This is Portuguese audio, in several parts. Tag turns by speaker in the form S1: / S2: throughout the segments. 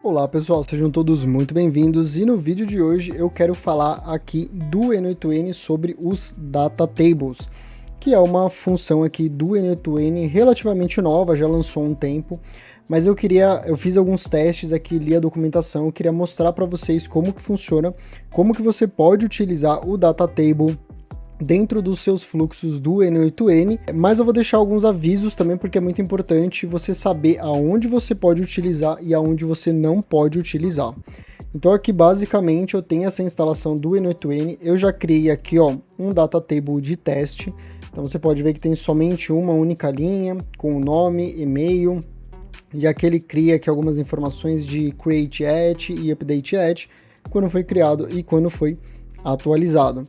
S1: Olá pessoal, sejam todos muito bem-vindos e no vídeo de hoje eu quero falar aqui do N8N sobre os Data Tables, que é uma função aqui do N8N relativamente nova, já lançou há um tempo, mas eu fiz alguns testes aqui, li a documentação, eu queria mostrar para vocês como que funciona, como que você pode utilizar o Data Table dentro dos seus fluxos do N8N, mas eu vou deixar alguns avisos também porque é muito importante você saber aonde você pode utilizar e aonde você não pode utilizar. Então aqui basicamente eu tenho essa instalação do N8N, eu já criei aqui um data table de teste, então você pode ver que tem somente uma única linha com o nome, e-mail, e aqui ele cria aqui algumas informações de create at e update at, quando foi criado e quando foi atualizado.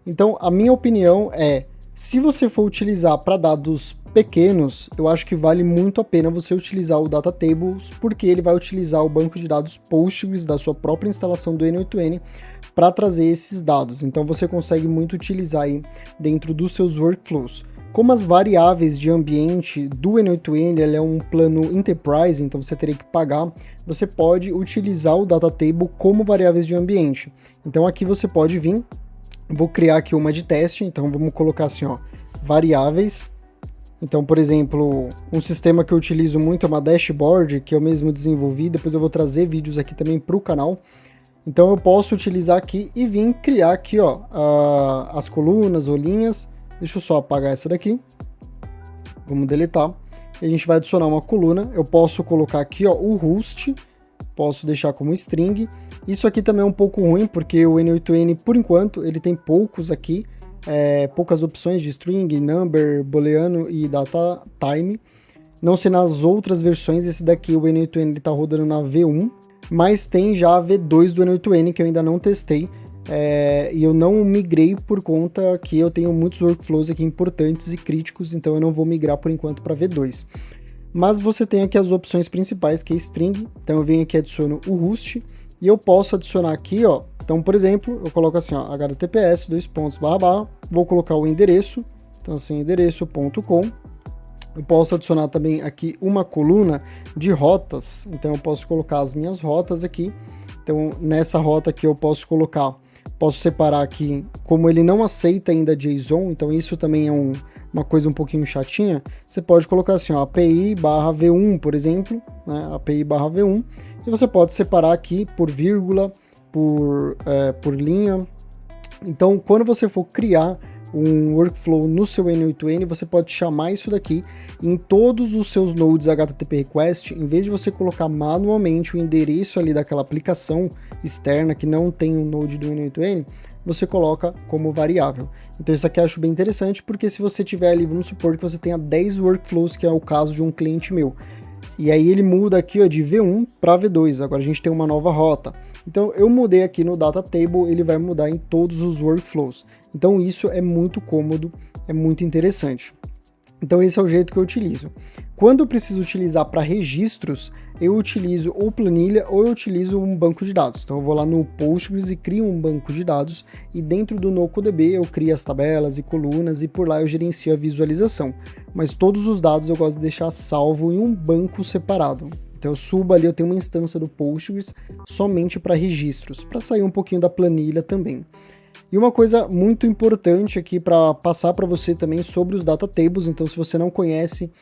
S1: Então, a minha opinião é, se você for utilizar para dados pequenos, eu acho que vale muito a pena você utilizar o Data Tables, porque ele vai utilizar o banco de dados Postgres da sua própria instalação do N8N para trazer esses dados. Então, você consegue muito utilizar aí dentro dos seus workflows. Como as variáveis de ambiente do N8N ele é um plano Enterprise, então você teria que pagar, você pode utilizar o Data Table como variáveis de ambiente. Então, aqui você pode vir. Vou criar aqui uma de teste, então vamos colocar assim, variáveis. Então, por exemplo, um sistema que eu utilizo muito é uma dashboard, que eu mesmo desenvolvi, depois eu vou trazer vídeos aqui também para o canal. Então eu posso utilizar aqui e vir criar aqui, as colunas ou linhas. Deixa eu só apagar essa daqui. Vamos deletar. E a gente vai adicionar uma coluna. Eu posso colocar aqui, o host, posso deixar como string. Isso aqui também é um pouco ruim, porque o N8N, por enquanto, ele tem poucas opções de string, number, booleano e data time. Não sei nas outras versões, esse daqui, o N8N, está rodando na V1, mas tem já a V2 do N8N, que eu ainda não testei, e eu não migrei por conta que eu tenho muitos workflows aqui importantes e críticos, então eu não vou migrar por enquanto para V2. Mas você tem aqui as opções principais, que é string, então eu venho aqui e adiciono o host, e eu posso adicionar aqui, então, por exemplo, eu coloco assim, https, vou colocar o endereço, então assim, endereço.com. Eu posso adicionar também aqui uma coluna de rotas, então eu posso colocar as minhas rotas aqui. Então, nessa rota aqui eu posso separar aqui, como ele não aceita ainda JSON, então isso também é uma coisa um pouquinho chatinha, você pode colocar assim, API/V1, por exemplo, né, API/V1, e você pode separar aqui por vírgula, por linha. Então, quando você for criar um workflow no seu N8N, você pode chamar isso daqui em todos os seus nodes HTTP request, em vez de você colocar manualmente o endereço ali daquela aplicação externa que não tem um node do N8N, você coloca como variável. Então isso aqui eu acho bem interessante, porque se você tiver ali, vamos supor que você tenha 10 workflows, que é o caso de um cliente meu, e aí ele muda aqui de V1 para V2, agora a gente tem uma nova rota. Então eu mudei aqui no Data Table, ele vai mudar em todos os workflows. Então isso é muito cômodo, é muito interessante. Então esse é o jeito que eu utilizo. Quando eu preciso utilizar para registros, eu utilizo ou planilha ou eu utilizo um banco de dados. Então eu vou lá no Postgres e crio um banco de dados, e dentro do NoCoDB eu crio as tabelas e colunas, e por lá eu gerencio a visualização. Mas todos os dados eu gosto de deixar salvo em um banco separado. Então eu subo ali, eu tenho uma instância do Postgres somente para registros, para sair um pouquinho da planilha também. E uma coisa muito importante aqui para passar para você também sobre os Data Tables, então se você não conhece,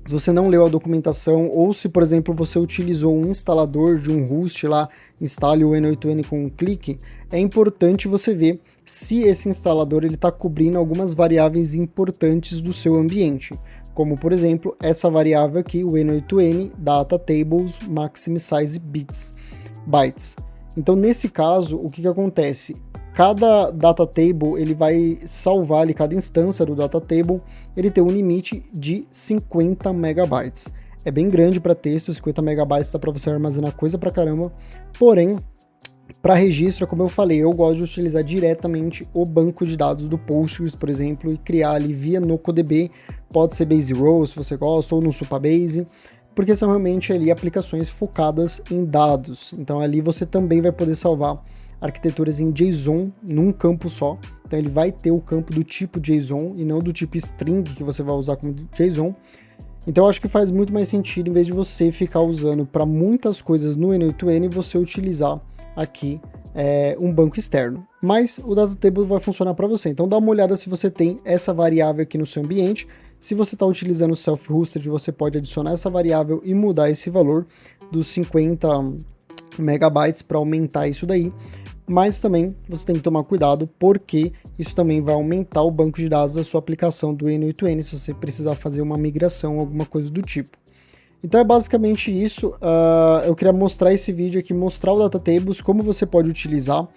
S1: se você não leu a documentação, ou se, por exemplo, você utilizou um instalador de um host lá, instale o N8N com um clique, é importante você ver se esse instalador está cobrindo algumas variáveis importantes do seu ambiente, como, por exemplo, essa variável aqui, o N8N Data Tables Maximum Size Bytes. Então, nesse caso, o que acontece? Cada data table, ele vai salvar ali, cada instância do data table, ele tem um limite de 50 megabytes. É bem grande para texto, 50 megabytes dá para você armazenar coisa pra caramba, porém, para registro, como eu falei, eu gosto de utilizar diretamente o banco de dados do Postgres, por exemplo, e criar ali via NoCoDB, pode ser Base Row, se você gosta, ou no Supabase, porque são realmente ali aplicações focadas em dados. Então ali você também vai poder salvar arquiteturas em JSON num campo só. Então ele vai ter o campo do tipo JSON e não do tipo string que você vai usar como JSON. Então eu acho que faz muito mais sentido, em vez de você ficar usando para muitas coisas no N8N, você utilizar aqui um banco externo. Mas o Data Table vai funcionar para você. Então dá uma olhada se você tem essa variável aqui no seu ambiente. Se você está utilizando o Self-Hosted, você pode adicionar essa variável e mudar esse valor dos 50 megabytes para aumentar isso daí. Mas também você tem que tomar cuidado, porque isso também vai aumentar o banco de dados da sua aplicação do N8N, se você precisar fazer uma migração, alguma coisa do tipo. Então é basicamente isso. Eu queria mostrar esse vídeo aqui, mostrar o Data Tables, como você pode utilizar.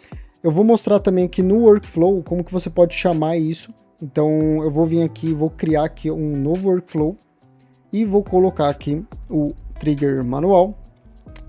S1: Eu vou mostrar também aqui no workflow como que você pode chamar isso. Então eu vou vir aqui, vou criar aqui um novo workflow e vou colocar aqui o trigger manual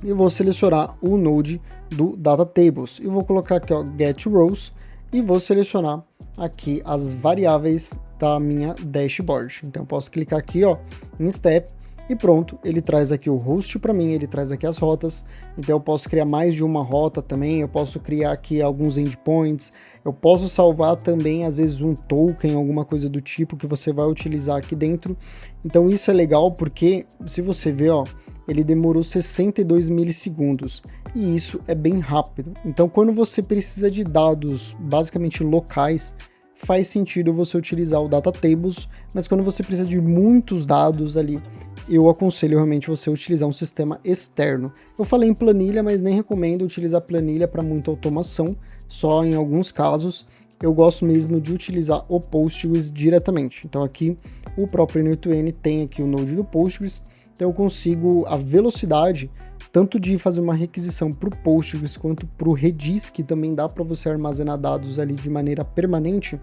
S1: e vou selecionar o node do Data Tables e vou colocar aqui, ó, get rows, e vou selecionar aqui as variáveis da minha dashboard. Então eu posso clicar aqui, ó, em step, e pronto, ele traz aqui o host para mim, ele traz aqui as rotas. Então eu posso criar mais de uma rota também, eu posso criar aqui alguns endpoints, eu posso salvar também às vezes um token, alguma coisa do tipo que você vai utilizar aqui dentro. Então isso é legal porque, se você ver, ó, ele demorou 62 milissegundos, e isso é bem rápido. Então quando você precisa de dados basicamente locais, faz sentido você utilizar o Data Tables, mas quando você precisa de muitos dados ali, eu aconselho realmente você utilizar um sistema externo. Eu falei em planilha, mas nem recomendo utilizar planilha para muita automação, só em alguns casos. Eu gosto mesmo de utilizar o Postgres diretamente. Então aqui o próprio N8N tem aqui o node do Postgres, então eu consigo a velocidade tanto de fazer uma requisição para o Postgres quanto para o Redis, que também dá para você armazenar dados ali de maneira permanente.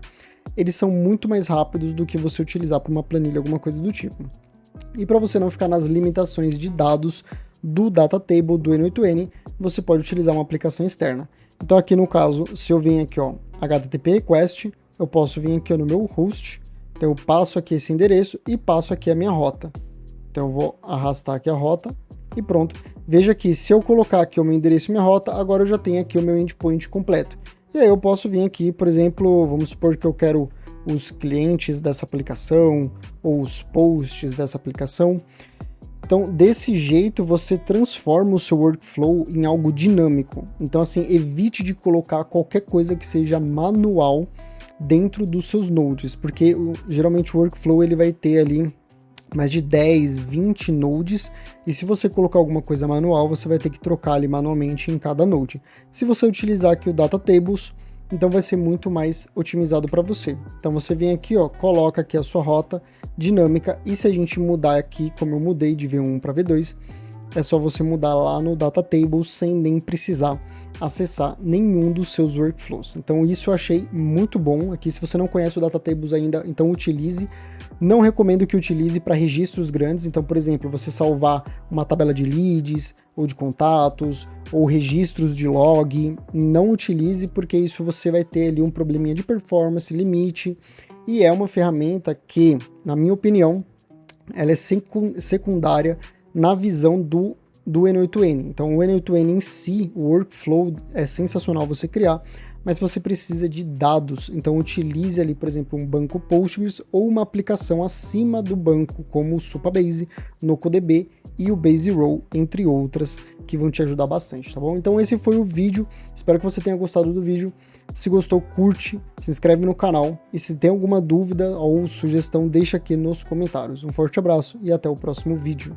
S1: Eles são muito mais rápidos do que você utilizar para uma planilha, alguma coisa do tipo. E para você não ficar nas limitações de dados do Data Table do N8N, você pode utilizar uma aplicação externa. Então aqui no caso, se eu venho aqui, ó, HTTP request, eu posso vir aqui, ó, no meu host, então eu passo aqui esse endereço e passo aqui a minha rota. Então eu vou arrastar aqui a rota e pronto. Veja que se eu colocar aqui o meu endereço e minha rota, agora eu já tenho aqui o meu endpoint completo. E aí eu posso vir aqui, por exemplo, vamos supor que eu quero os clientes dessa aplicação ou os posts dessa aplicação. Então, desse jeito, você transforma o seu workflow em algo dinâmico. Então, assim, evite de colocar qualquer coisa que seja manual dentro dos seus nodes, porque geralmente o workflow ele vai ter ali mais de 10, 20 nodes, e se você colocar alguma coisa manual, você vai ter que trocar ali manualmente em cada node. Se você utilizar aqui o Data Tables, então vai ser muito mais otimizado para você. Então você vem aqui, ó, coloca aqui a sua rota dinâmica, e se a gente mudar aqui, como eu mudei de V1 para V2, é só você mudar lá no Data Tables sem nem precisar acessar nenhum dos seus workflows. Então isso eu achei muito bom aqui. Se você não conhece o Data Tables ainda, então utilize. Não recomendo que utilize para registros grandes. Então, por exemplo, você salvar uma tabela de leads ou de contatos ou registros de log, não utilize, porque isso você vai ter ali um probleminha de performance, limite, e é uma ferramenta que, na minha opinião, ela é secundária na visão do N8N. Então o N8N em si, o workflow é sensacional você criar, mas você precisa de dados, então utilize ali, por exemplo, um banco Postgres ou uma aplicação acima do banco, como o Supabase, NocoDB e o Base Row, entre outras, que vão te ajudar bastante, tá bom? Então esse foi o vídeo, espero que você tenha gostado do vídeo. Se gostou, curte, se inscreve no canal, e se tem alguma dúvida ou sugestão, deixa aqui nos comentários. Um forte abraço e até o próximo vídeo.